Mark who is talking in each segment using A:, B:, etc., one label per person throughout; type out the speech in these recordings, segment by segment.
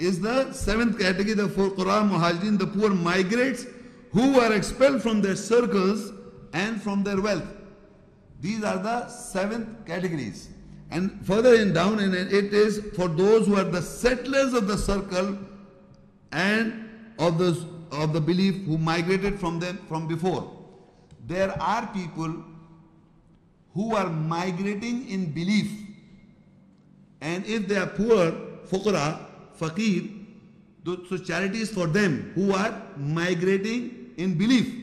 A: is the seventh category, the fuqara, muhajirin, the poor migrants who are expelled from their circles and from their wealth. These are the seventh categories. And further in down, in it is for those who are the settlers of the circle and of the belief who migrated from them from before. There are people who are migrating in belief, and if they are poor, fuqara, faqir, so charity is for them who are migrating in belief.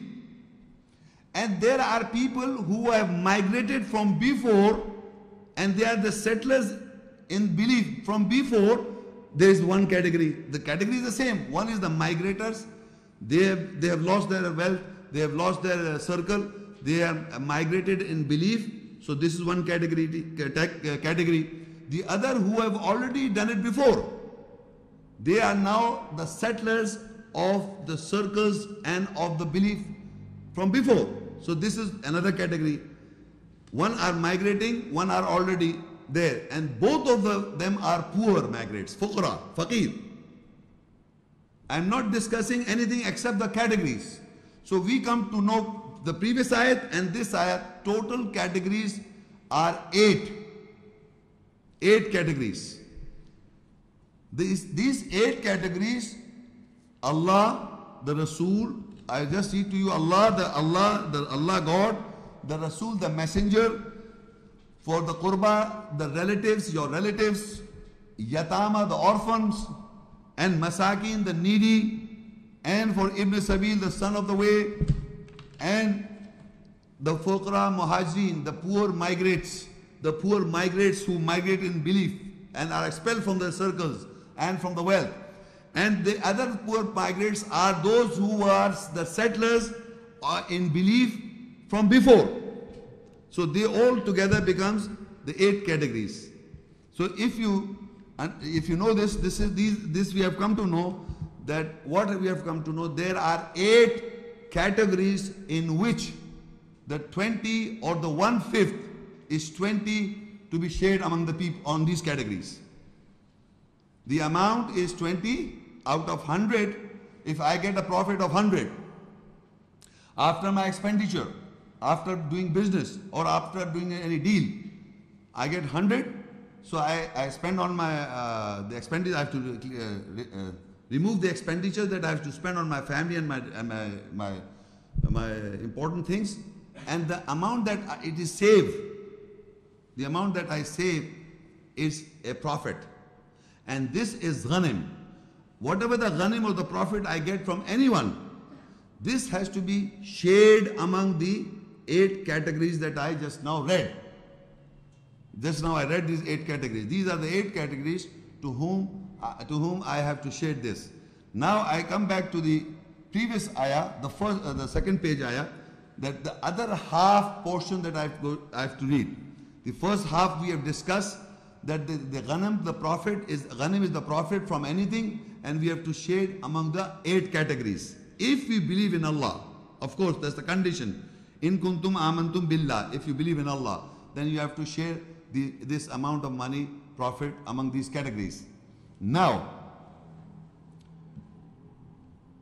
A: And there are people who have migrated from before, and they are the settlers in belief from before. There is one category. The category is the same. One is the migrators. They have lost their wealth. They have lost their circle. They are migrated in belief. So this is one category. The other who have already done it before. They are now the settlers of the circles and of the belief from before. So this is another category. One are migrating, one are already there. And both of them are poor migrants, fuqara, faqir. I am not discussing anything except the categories. So we come to know the previous ayat and this ayat, total categories are 8. 8 categories. These 8 categories, Allah, the Rasul, I just read to you, Allah God, the Rasul, the Messenger, for the qurba, the relatives, your relatives, yatama, the orphans, and masakin, the needy, and for Ibn Sabil, the son of the way, and the fuqara, muhajirin, the poor migrants who migrate in belief and are expelled from their circles and from the wealth. And the other poor migrants are those who are the settlers in belief from before. So they all together becomes the 8 categories. So if you know this we have come to know that what we have come to know, there are 8 categories in which the 20 or the 1/5 is 20 to be shared among the people on these categories. The amount is 20 out of 100. If I get a profit of 100 after my expenditure, after doing business or after doing any deal, I get 100. So I spend on my the expenditure. I have to remove the expenditure that I have to spend on my family and my important things, and the amount that it is saved, the amount that I save is a profit, and this is ghanim. Whatever the ghanim or the profit I get from anyone, this has to be shared among the 8 categories that I just now read. Just now I read these 8 categories. These are the 8 categories to whom I have to share this. Now I come back to the previous ayah, the second page ayah, that the other half portion that I have to read. The first half we have discussed that the ghanim, the profit is the profit from anything, and we have to share among the 8 categories. If we believe in Allah, of course that's the condition. In kuntum amantum billah, if you believe in Allah, then you have to share this amount of money, profit among these categories. Now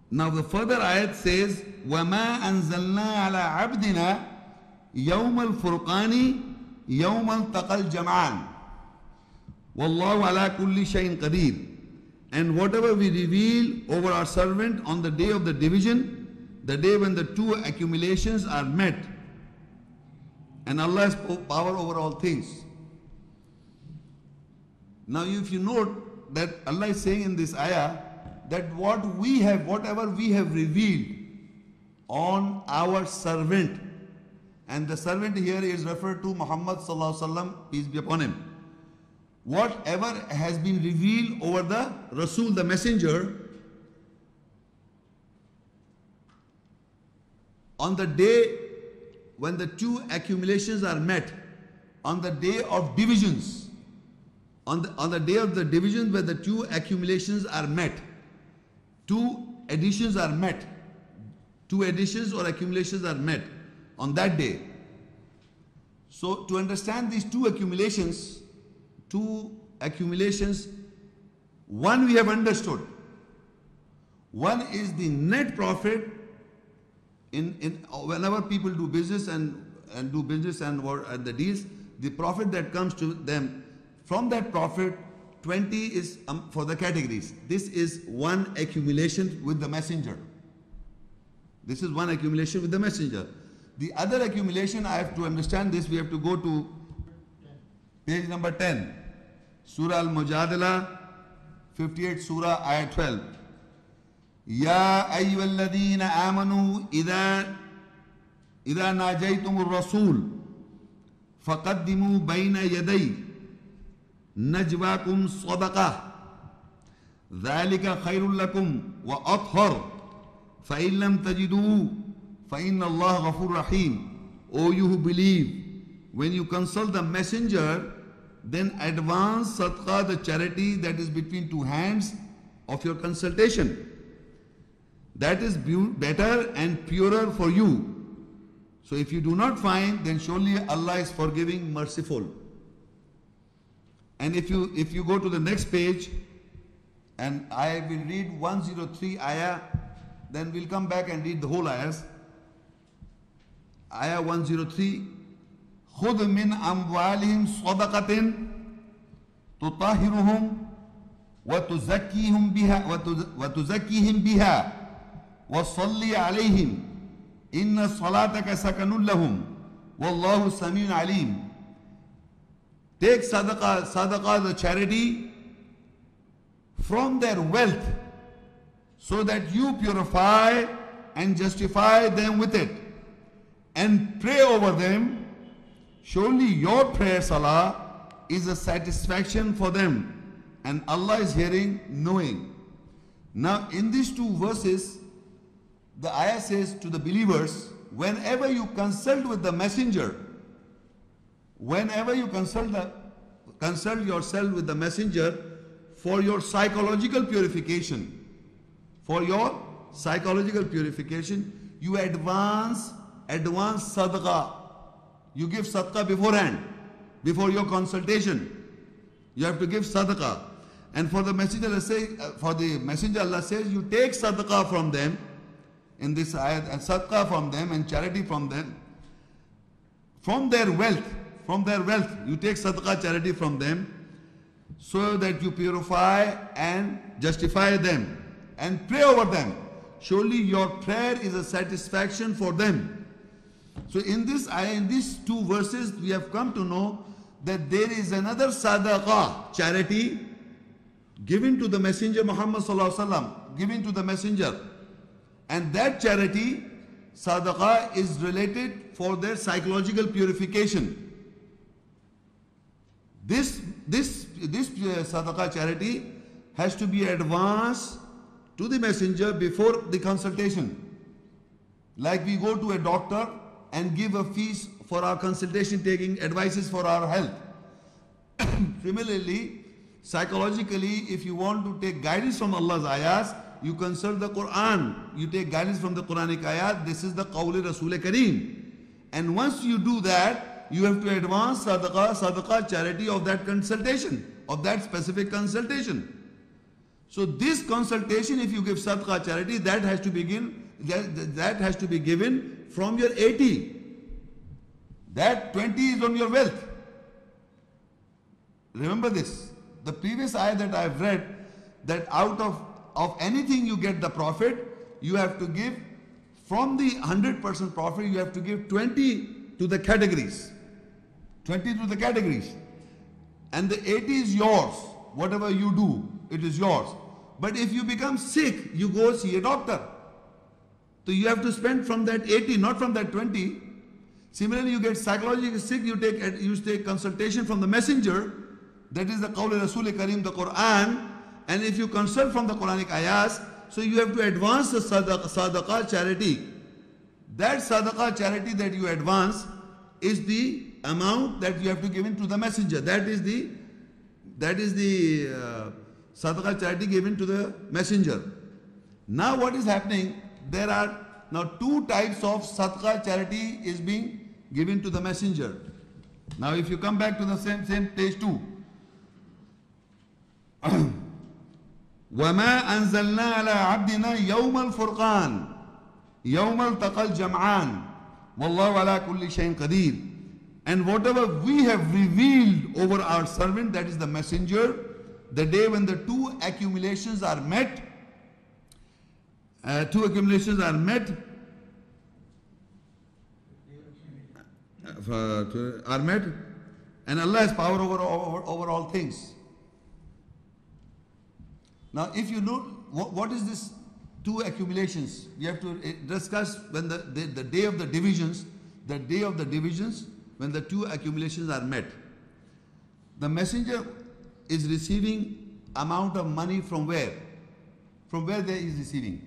A: the further ayat says, وَمَا أَنزَلْنَا عَلَىٰ عَبْدِنَا يَوْمَ الْفُرْقَانِ يَوْمَ الْتَقَى الْجَمْعَانِ وَاللَّهُ عَلَىٰ كُلِّ شَيْءٍ قَدِيرٌ. And whatever we reveal over our servant on the day of the division, the day when the 2 accumulations are met, and Allah has power over all things. Now if you note that Allah is saying in this ayah that whatever we have revealed on our servant, and the servant here is referred to Muhammad sallallahu alaihi wasallam, peace be upon him. Whatever has been revealed over the Rasul, the messenger, on the day when the 2 accumulations are met, on the day of divisions, on the day of the division where the 2 accumulations are met, 2 additions are met, 2 additions or accumulations are met on that day. So to understand these 2 accumulations One we have understood. One is the net profit in whenever people do business and do business and the deals, the profit that comes to them, from that profit, 20 is for the categories. This is one accumulation with the messenger. This is one accumulation with the messenger. The other accumulation, I have to understand this, we have to go to page number 10. Surah Al-Mujadala, 58 Surah, Ayah 12. Ya ayyuhalladhina amanu idha najaytumur rasul faqaddimu bayna yaday najwakum sadaqah dhalika khairul lakum wa athhar fa in lam tajidu fa inna Allah ghafur rahim. O you who believe, when you consult the messenger, then advance sadaqah, the charity that is between two hands of your consultation. That is better and purer for you. So if you do not find, then surely Allah is forgiving, merciful. And if you go to the next page, and I will read 103 ayah, then we'll come back and read the whole ayahs. Ayah 103. خُذْ مِنْ أَمْوَالِهِمْ صَدَقَةٍ تُطَهِّرُهُمْ وَتُزَكِّيهِمْ بِهَا وَصَلِّ عَلَيْهِمْ إِنَّ صَلَاتَكَ سَكَنٌ لَهُمْ وَاللَّهُ سَمِيعٌ عَلِيمٌ. Take sadaqah, the charity, from their wealth, so that you purify and justify them with it, and pray over them. Surely your prayer, salah, is a satisfaction for them, and Allah is hearing, knowing. Now in these two verses, the ayah says to the believers, whenever you consult with the messenger, whenever you consult yourself with the messenger for your psychological purification, you advance sadaqah. You give sadaqah beforehand, before your consultation. You have to give sadaqah. And for the messenger, Allah says, you take sadaqah from them in this ayat, and sadaqah from them and charity from them, from their wealth. You take sadaqah, charity from them, so that you purify and justify them and pray over them. Surely your prayer is a satisfaction for them. So in this ayah, in these two verses, we have come to know that there is another sadaqah, charity, given to the messenger Muhammad sallallahu alaihi wasallam, given to the messenger. And that charity, sadaqah, is related for their psychological purification. This sadaqah charity has to be advanced to the messenger before the consultation. Like we go to a doctor and give a fees for our consultation, taking advices for our health. Similarly, psychologically, if you want to take guidance from Allah's ayahs, you consult the Quran. You take guidance from the Quranic ayat. This is the Qawli Rasul Kareem. And once you do that, you have to advance sadaqah, charity of that consultation, of that specific consultation. So this consultation, if you give sadaqah, charity, that has to be given from your 80. That 20 is on your wealth. Remember this. The previous ayah that I have read, that out of anything you get the profit, you have to give, from the 100% profit, you have to give 20 to the categories. 20 to the categories. And the 80 is yours. Whatever you do, it is yours. But if you become sick, you go see a doctor. So you have to spend from that 80, not from that 20. Similarly, you get psychologically sick, you take consultation from the messenger. That is the Qawl Rasul Kareem, the Quran. And if you consult from the Quranic ayahs, so you have to advance the sadaqah charity. That sadaqah charity that you advance is the amount that you have to give in to the messenger. That is the sadaqah charity given to the messenger. Now what is happening? There are now two types of sadaqah charity is being given to the messenger. Now if you come back to the same page 2. وَمَا أَنزَلْنَا عَلَىٰ عَبْدِنَا يَوْمَ الْفُرْقَانِ يَوْمَ الْتَقَى الْجَمْعَانِ وَاللَّهُ عَلَىٰ كُلِّ شَيْءٍ قَدِيرٌ. And whatever we have revealed over our servant, that is the messenger, the day when the two accumulations are met, and Allah has power over all things. Now, if you know what is this two accumulations, we have to discuss when the day of the divisions, when the two accumulations are met. The messenger is receiving amount of money from where? From where there is receiving?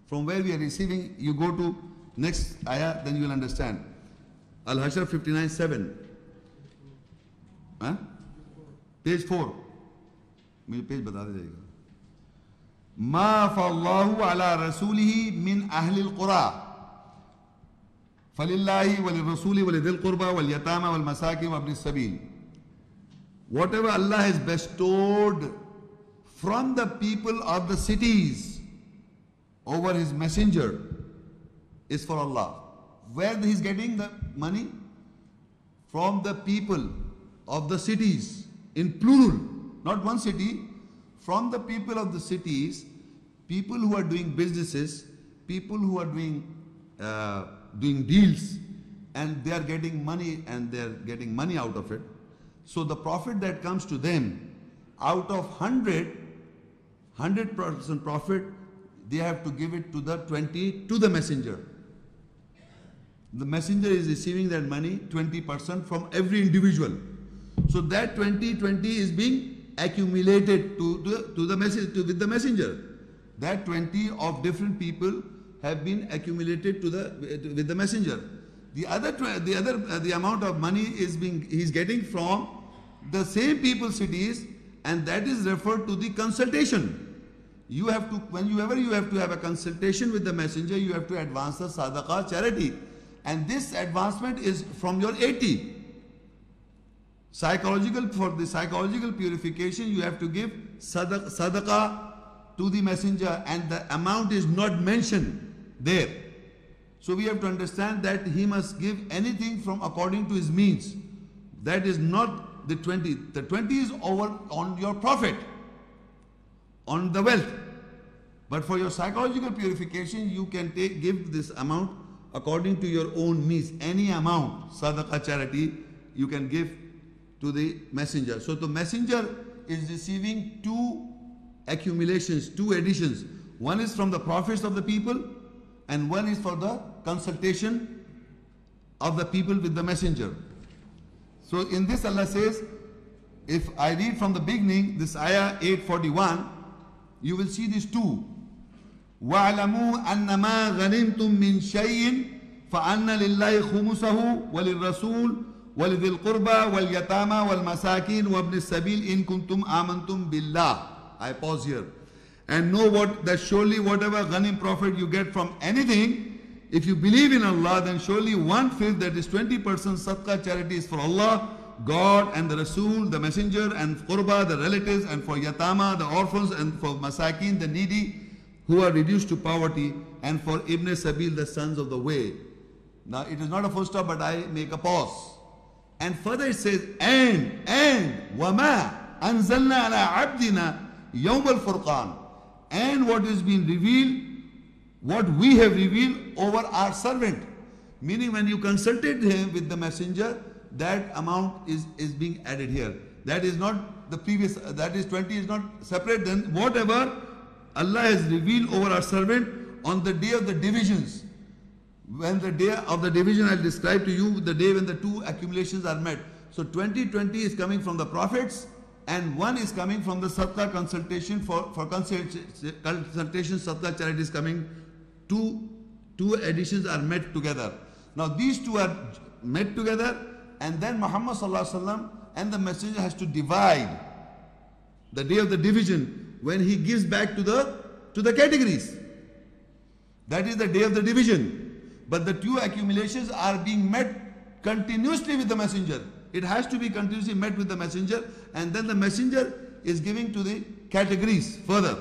A: From where we are receiving, you go to next ayah, then you will understand. Al-Hashr 59:7. Page 4. मुझे page बता दीजिएगा. मा फल्लाहु अला रसूलिही मिन अहलिल कुरा फलिल्लाहि वलिर्रसूलि वलिदिल कुर्बा वल यतामा वल मसाकिन वब्निस सबील. Whatever Allah has bestowed from the people of the cities over His messenger is for Allah. Where He is getting the money? From the people of the cities, in plural, not one city. From the people of the cities, people who are doing businesses, people who are doing deals, and they are getting money, and they are getting money out of it. So the profit that comes to them, out of 100% profit, they have to give it to the 20 to the messenger. The messenger is receiving that money, 20% from every individual. So that 20 is being accumulated with the messenger. That 20 of different people have been accumulated with the messenger. The amount of money he's getting from the same people cities, and that is referred to the consultation. You have to, whenever you have to have a consultation with the messenger, you have to advance the sadaqah, charity, and this advancement is from your 80. For the psychological purification, you have to give sadaqah to the messenger, and the amount is not mentioned there. So we have to understand that he must give anything from according to his means. That is not the 20. The 20 is over on your profit, on the wealth. But for your psychological purification, you can give this amount according to your own means. Any amount, sadaqah, charity, you can give to the messenger. So the messenger is receiving two accumulations, two additions. One is from the prophets of the people, and one is for the consultation of the people with the messenger. So in this Allah says, if I read from the beginning, this ayah 841, you will see these two. وَاعْلَمُوا أَنَّمَا غَنِمْتُم مِّن شَيْءٍ فَأَنَّ لِلَّهِ خُمُسَهُ وَلِلرَّسُولِ وَلِذِي الْقُرْبَى وَالْيَتَامَى وَالْمَسَاكِينِ وَابْنِ السَّبِيلِ إِن كُنتُمْ آمَنْتُمْ بِاللَّهِ. I pause here. And know that surely whatever ghanim profit you get from anything, if you believe in Allah, then surely 1/5, that is 20% sadaqah, charity is for Allah, God and the Rasul, the messenger, and qurba, the relatives, and for yatama, the orphans, and for masakin, the needy who are reduced to poverty, and for ibn sabil, the sons of the way. Now it is not a full stop, but I make a pause. And further it says, and wama anzalna ala abdina yawm al-furqan, and what is being revealed, what we have revealed over our servant. Meaning when you consulted him with the messenger, that amount is being added here. That is not the previous, that is 20 is not separate. Then whatever Allah has revealed over our servant on the day of the divisions. When the day of the division, I'll describe to you the day when the two accumulations are met. So 20 is coming from the prophets, and one is coming from the sadaqah consultation. For consultation, sadaqah, charity is coming. Two additions are met together. Now these two are met together, and then Muhammad sallallahu alaihi wasallam and the messenger has to divide the day of the division, when he gives back to the categories. That is the day of the division. But the two accumulations are being met continuously with the messenger. It has to be continuously met with the messenger, and then the messenger is giving to the categories further.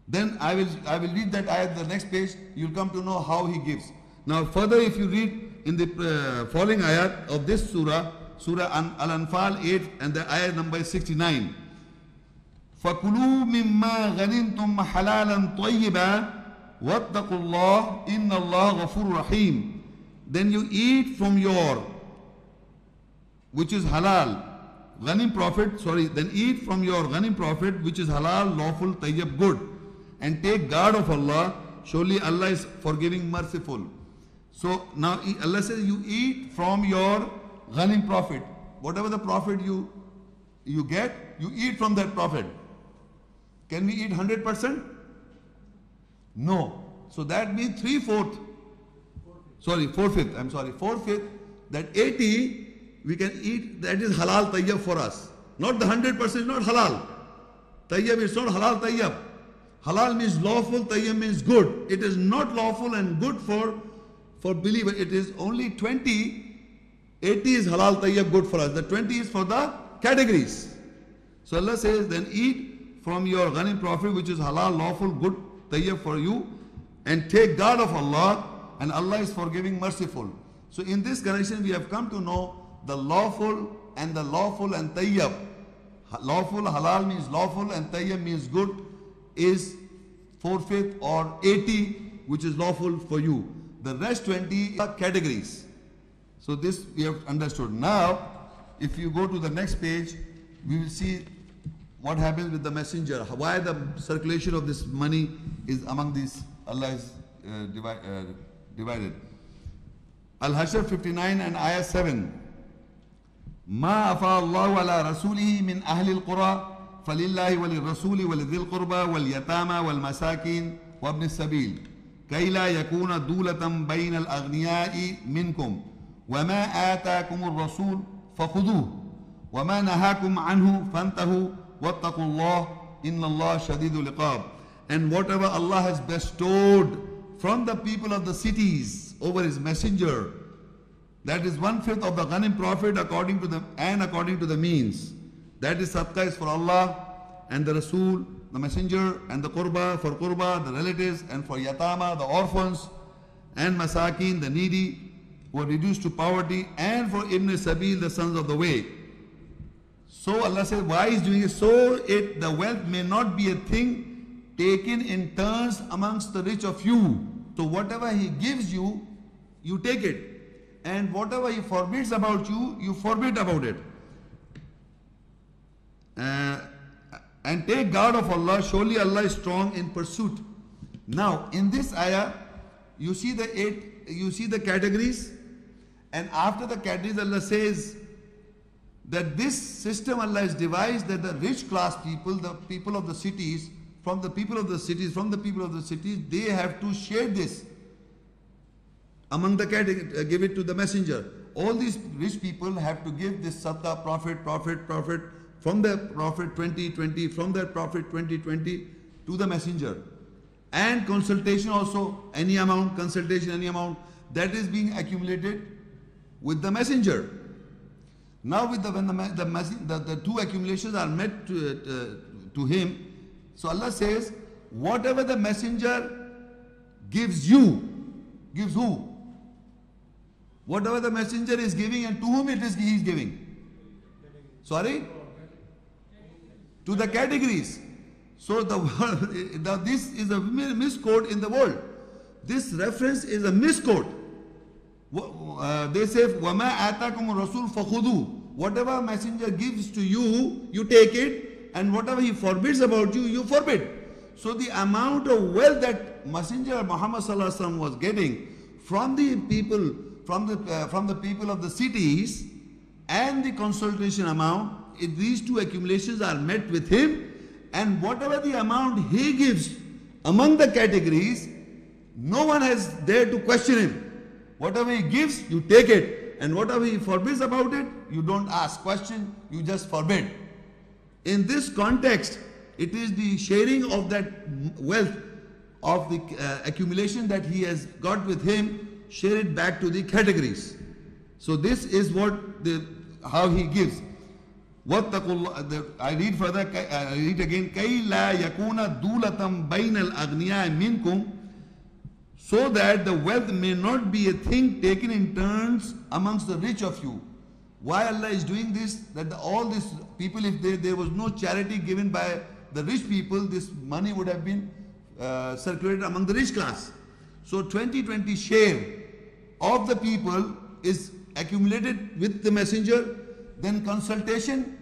A: Then I will read that ayat, the next page, you'll come to know how he gives. Now further, if you read in the following ayat of this surah, Surah Al-Anfal 8 and the ayat number 69. فَكُلُوا مِمَّا غَنِمْتُمْ حَلَالًا طَيِّبًا وَاتَّقُوا اللَّهَ إِنَّ اللَّهَ غَفُورٌ رَحِيمٌ. Then you eat from your, which is halal, ghanim profit, then eat from your ghanim profit, which is halal, lawful, tayyib, good. And take guard of Allah, surely Allah is forgiving, merciful. So now Allah says you eat from your ghanim profit. Whatever the profit you get, you eat from that profit. Can we eat 100%? No. So that means 4/5, that 80 we can eat, that is halal tayyib for us. Not the 100% is not halal. Tayyib is not halal tayyib. Halal means lawful, tayyib means good. It is not lawful and good for believer. It is only 20, 80 is halal tayyib, good for us. The 20 is for the categories. So Allah says, then eat from your ghanim profit, which is halal, lawful, good, tayyib for you, and take guard of Allah, and Allah is forgiving, merciful. So in this connection we have come to know the lawful and tayyib. Lawful, halal means lawful and tayyib means good, is 4/5 or 80, which is lawful for you. The rest 20 are categories. So this we have understood. Now if you go to the next page, we will see what happens with the messenger, why the circulation of this money is among these, Allah is divided. Al-Hashr 59 and ayah 7. ما أفاء الله على رسوله من أهل القرى فلله وللرسول ولذي القربى واليتامى والمساكين وابن السبيل كي لا يكون دولة بين الأغنياء منكم وما آتاكم الرسول فخذوه وما نهاكم عنه فانتهوا واتقوا الله إن الله شديد العقاب. And whatever Allah has bestowed from the people of the cities over His messenger, that is 1/5 of the ghanim profit according to the means. That is sadaqah is for Allah and the Rasul, the messenger, and the qurba for qurba, the relatives, and for yatama, the orphans, and masakin, the needy who are reduced to poverty, and for ibn sabil, the sons of the way. So Allah says, why is doing it? So the wealth may not be a thing taken in turns amongst the rich of you. So whatever He gives you, you take it. And whatever He forbids about you, you forbid about it. And take guard of Allah, surely Allah is strong in pursuit. Now in this ayah, you see the categories, and after the categories Allah says that this system Allah has devised, that the rich class people, the people of the cities, from the people of the cities, they have to share this among the categories, give it to the messenger. All these rich people have to give this sadaqah, profit, from their profit 20, from their profit 20 to the messenger. And consultation also, any amount, that is being accumulated with the messenger. Now when the two accumulations are met to him, so Allah says, whatever the messenger gives you, gives who? Whatever the messenger is giving, and to whom he is giving? Sorry? To the categories. So this is a misquote in the world. This reference is a misquote. They say, وَمَا آتَاكُمُ الرَّسُولُ فَخُذُوهُ. Whatever messenger gives to you, you take it, and whatever he forbids about you, you forbid. So the amount of wealth that Messenger Muhammad sallallahu alaihi wasallam was getting from the people, from the people of the cities, and the consultation amount, these two accumulations are met with him, and whatever the amount he gives among the categories, no one has dared to question him. Whatever he gives, you take it, and whatever he forbids about it, you don't ask question, you just forbid. In this context, it is the sharing of that wealth, of the accumulation that he has got with him, share it back to the categories. So this is how he gives. I read further, I read again. كَيْ لَا يَكُونَ دُولَةً بَيْنَ الْأَغْنِيَاءِ مِنْكُمْ, so that the wealth may not be a thing taken in turns amongst the rich of you. Why Allah is doing this? That all these people, if there was no charity given by the rich people, this money would have been circulated among the rich class. So 20-20 share of the people is accumulated with the messenger. Then consultation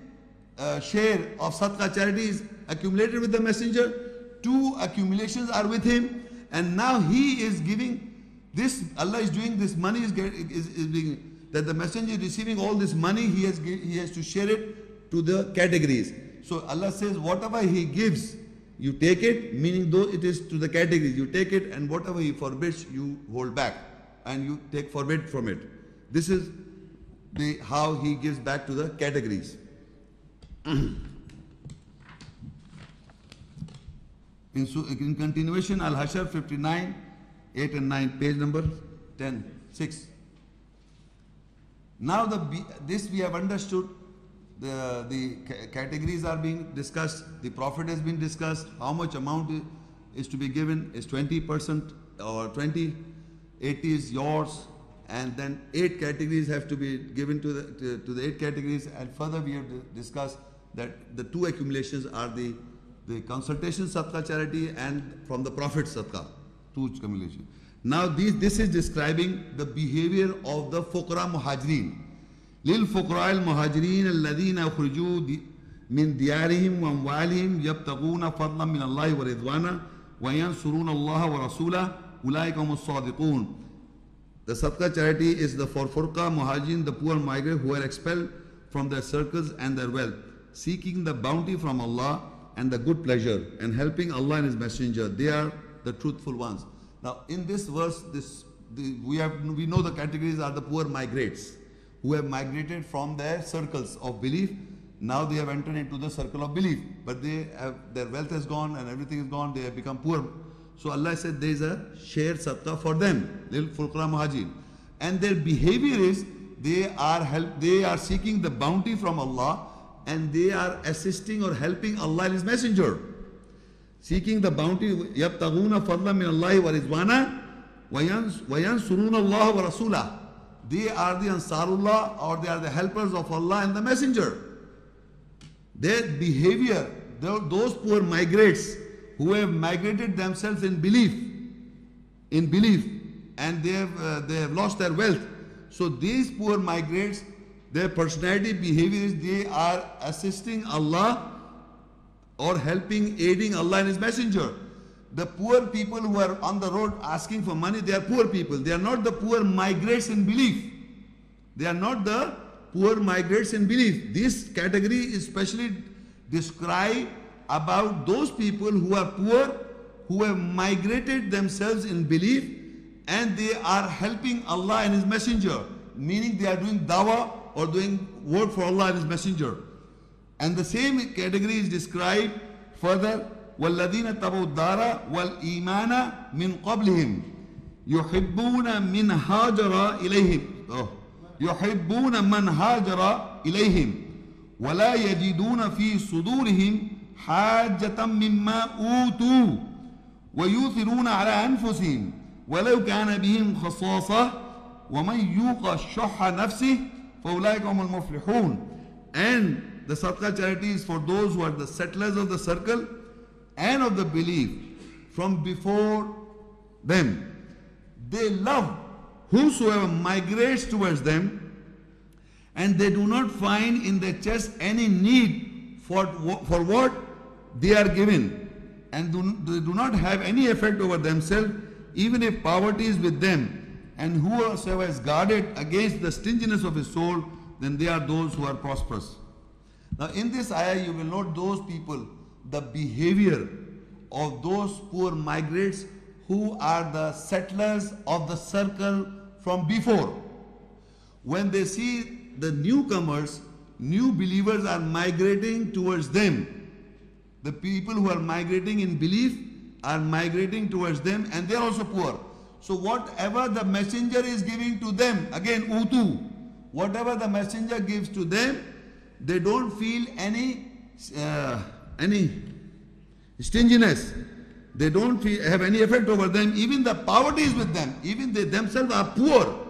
A: share of sadaqah charity is accumulated with the messenger. 2 accumulations are with him, and now he is giving this. Allah is doing this. Money is being, that the messenger is receiving all this money. He has to share it to the categories. So Allah says, whatever he gives, you take it. Meaning, though it is to the categories, you take it, and whatever he forbids, you hold back, and you take forbid from it. This is how he gives back to the categories. In continuation, Al-Hashr 59, 8 and 9, page number 10, 6. Now this we have understood. The categories are being discussed. The profit has been discussed. How much amount is to be given is 20% or 20. 80 is yours. And then 8 categories have to be given to the 8 categories. And further we have discussed that the 2 accumulations are the consultation sadaqah charity and from the profit sadaqah, 2 accumulations. Now this is describing the behavior of the fuqara muhajirin. للفقراء المهاجرين الذين أخرجوا من ديارهم وأموالهم يبتغون فضلا من الله ورضوانا وينصرون الله ورسوله أولئك هم الصادقون. The sadaqah charity is for furqa muhajirin, the poor migrants who are expelled from their circles and their wealth, seeking the bounty from Allah and the good pleasure, and helping Allah and His Messenger. They are the truthful ones. Now, in this verse, we know the categories are the poor migrants who have migrated from their circles of belief. Now they have entered into the circle of belief, but their wealth has gone and everything is gone. They have become poor. So Allah said there is a share sadaqah for them, lil fuqara muhajirin, and their behavior is they are seeking the bounty from Allah, and they are assisting or helping Allah and His Messenger, seeking the bounty. يَبْتَغُونَ فَضْلًا مِنَ اللَّهِ وَرِضْوَانًا وَيَنْصُرُونَ اللَّهَ وَرَسُولَهُ. They are the Ansarullah, or they are the helpers of Allah and the Messenger. Their behavior, those poor migrants who have migrated themselves in belief, and they have lost their wealth. So these poor migrants, their personality behavior is they are assisting Allah or aiding Allah and His Messenger. The poor people who are on the road asking for money, they are poor people. They are not the poor migrants in belief. They are not the poor migrants in belief. This category is especially described about those people who are poor, who have migrated themselves in belief, and they are helping Allah and His Messenger, meaning they are doing dawah or doing work for Allah and His Messenger. And the same category is described further. وَالَّذِينَ تَبَوْا الدَّارَ وَالْإِيمَانَ مِنْ قَبْلِهِمْ يُحِبُّونَ مِنْ هَاجَرَ إِلَيْهِمْ يُحِبُّونَ مَنْ هَاجَرَ إِلَيْهِمْ وَلَا يَجِدُونَ فِي صُدُورِهِمْ حَاجَّةً مِمَّا أُوتُوا وَيُؤْثِرُونَ عَلَى أَنفُسِهِمْ وَلَوْ كَانَ بِهِمْ خَصَاصَةٌ وَمَنْ يُوقَ شُحَّ نَفْسِهِ فَأُولَٰئِكَ هُمُ الْمُفْلِحُونَ. And the sadaqah charity is for those who are the settlers of the circle and of the belief from before them. They love whosoever migrates towards them, and they do not find in their chest any need for what they are given, and they do not have any effect over themselves, even if poverty is with them. And whosoever is guarded against the stinginess of his soul, then they are those who are prosperous. Now in this ayah you will note those people, the behavior of those poor migrants who are the settlers of the circle from before. When they see the newcomers, new believers are migrating towards them. The people who are migrating in belief are migrating towards them, and they are also poor. So whatever the messenger is giving to them, again utu, whatever the messenger gives to them, they don't feel any stinginess. They don't have any effect over them. Even the poverty is with them. Even they themselves are poor.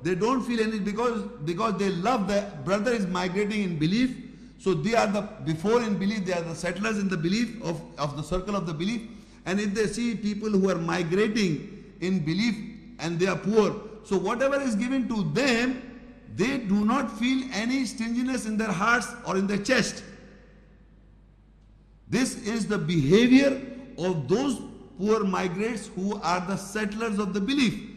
A: They don't feel any, because they love the brother is migrating in belief. So they are before in belief, they are the settlers in the belief of the circle of the belief. And if they see people who are migrating in belief and they are poor, so whatever is given to them, they do not feel any stinginess in their hearts or in their chest. This is the behavior of those poor migrants who are the settlers of the belief.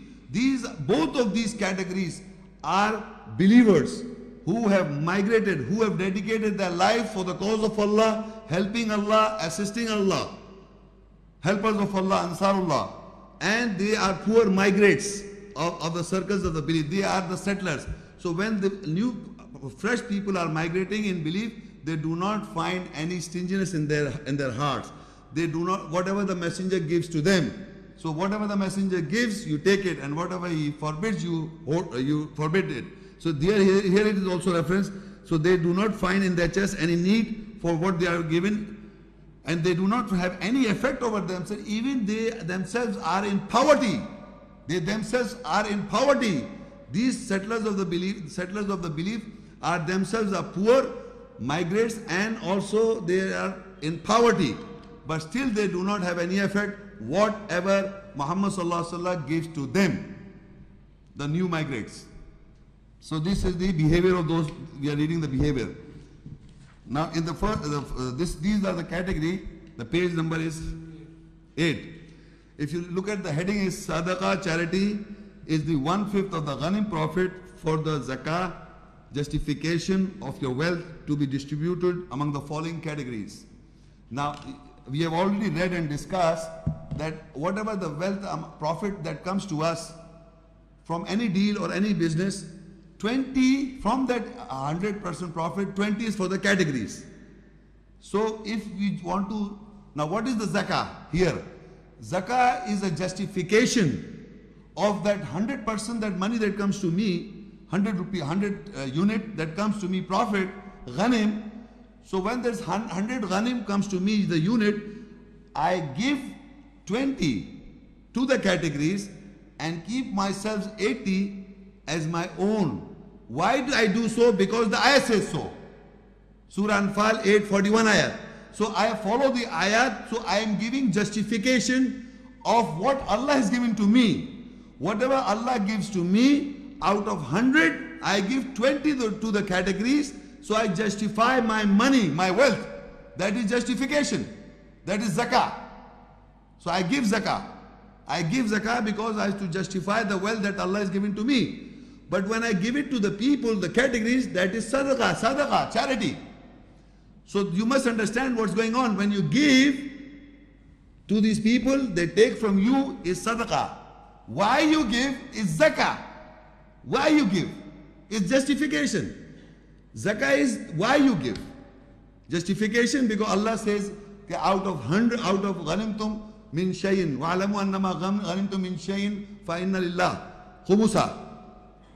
A: Both of these categories are believers who have migrated, who have dedicated their life for the cause of Allah, helping Allah, assisting Allah, helpers of Allah, Ansarullah. And they are poor migrants of the circles of the belief. They are the settlers. So when the fresh people are migrating in belief, they do not find any stinginess in their hearts. They do not, whatever the messenger gives to them. So whatever the messenger gives, you take it, and whatever he forbids, you forbid it. So here it is also referenced. So they do not find in their chest any need for what they are given, and they do not have any effect over themselves. Even they themselves are in poverty. They themselves are in poverty. These settlers of the belief are themselves poor migrants, and also they are in poverty. But still they do not have any effect whatever Muhammad sallallahu alaihi wasallam gives to them, the new migrants. So this is the behavior of those. We are reading the behavior. Now in the first, these are the category. The page number is 8. If you look at the heading is Sadaqah, charity is the 1/5 of the ghanim profit for the zakah, justification of your wealth to be distributed among the following categories. Now we have already read and discussed that whatever the wealth profit that comes to us from any deal or any business, 20 from that 100% profit, 20 is for the categories. So if we want to, now what is the zakah here? Zakah is a justification of that 100%, that money that comes to me, 100 rupee, 100 unit that comes to me profit, ghanim. So when there's 100 ghanim comes to me, the unit, I give 20 to the categories and keep myself 80 as my own. Why do I do so? Because the ayat says so. Surah Anfal 8:41 ayat. So I follow the ayat, so I am giving justification of what Allah has given to me. Whatever Allah gives to me, out of 100, I give 20 to the categories. So I justify my money, my wealth. That is justification. That is zakah. So I give zakah. I give zakah because I have to justify the wealth that Allah has given to me. But when I give it to the people, the categories, that is sadaqah, charity. So you must understand what's going on. When you give to these people, they take from you is sadaqah. Why you give is zakah. Why you give? It's justification. Zakah is why you give. Justification because Allah says out of ghanimtum min shayin wa'alamu annama ghanimtum min shayin fa inna lillah khumusa.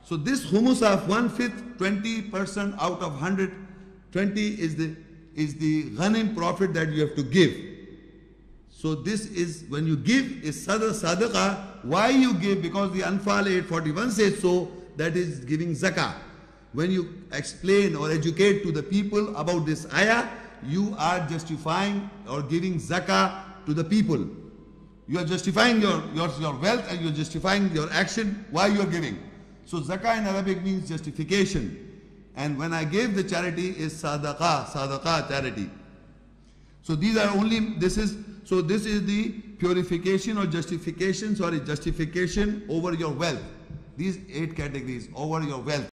A: So this khumusa of 1/5, 20% out of 100, 20 is the ghanim profit that you have to give. So this is, when you give, is sadaqah. Why you give? Because the Anfal 8:41 says so, that is giving zakah. When you explain or educate to the people about this ayah, you are justifying or giving zakah to the people. You are justifying your wealth, and you are justifying your action, why you are giving. So zakah in Arabic means justification. And when I gave the charity is sadaqah, charity. So these are only, this is the purification or justification over your wealth. These 8 categories over your wealth.